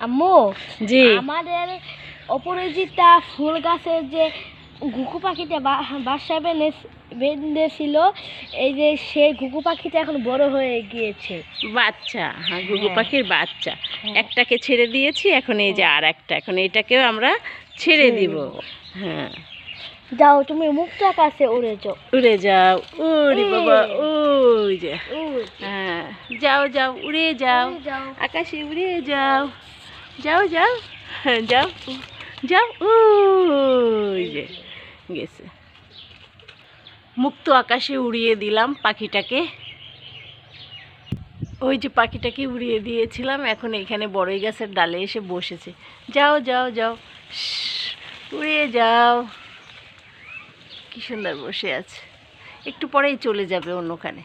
আম্মু, জি। আমাদের অপরাজিতা ফুল গাছের যে ঘুঘু পাখিটা বাসা বেঁধেছিল, এই যে সেই ঘুঘু পাখিটা এখন বড় হয়ে গিয়েছে। বাচ্চা, হ্যাঁ, ঘুঘু হ্যাঁ। পাখির বাচ্চা। হ্যাঁ। একটাকে ছেড়ে দিয়েছি, এখন এই যে আর একটা, এখন এটাকেও আমরা ছেড়ে দিব। হ্যাঁ, যাও, তুমি মুক্ত আকাশে উড়ে যাও। উড়ে যাও। উড়ি বাবা, এই। ওই যে। উড়, হ্যাঁ, যাও যাও, উড়ে যাও, উড়ে যাও। আকাশে উড়ে যাও। যাও যাও, হ্যাঁ, যাও যাও, ওই যে গেছে। মুক্ত আকাশে উড়িয়ে দিলাম পাখিটাকে। ওই যে পাখিটাকে উড়িয়ে দিয়েছিলাম, এখন এখানে বড়ই গাছের ডালে এসে বসেছে। যাও যাও যাও, উড়ে যাও। কি সুন্দর বসে আছে, একটু পরেই চলে যাবে অন্যখানে।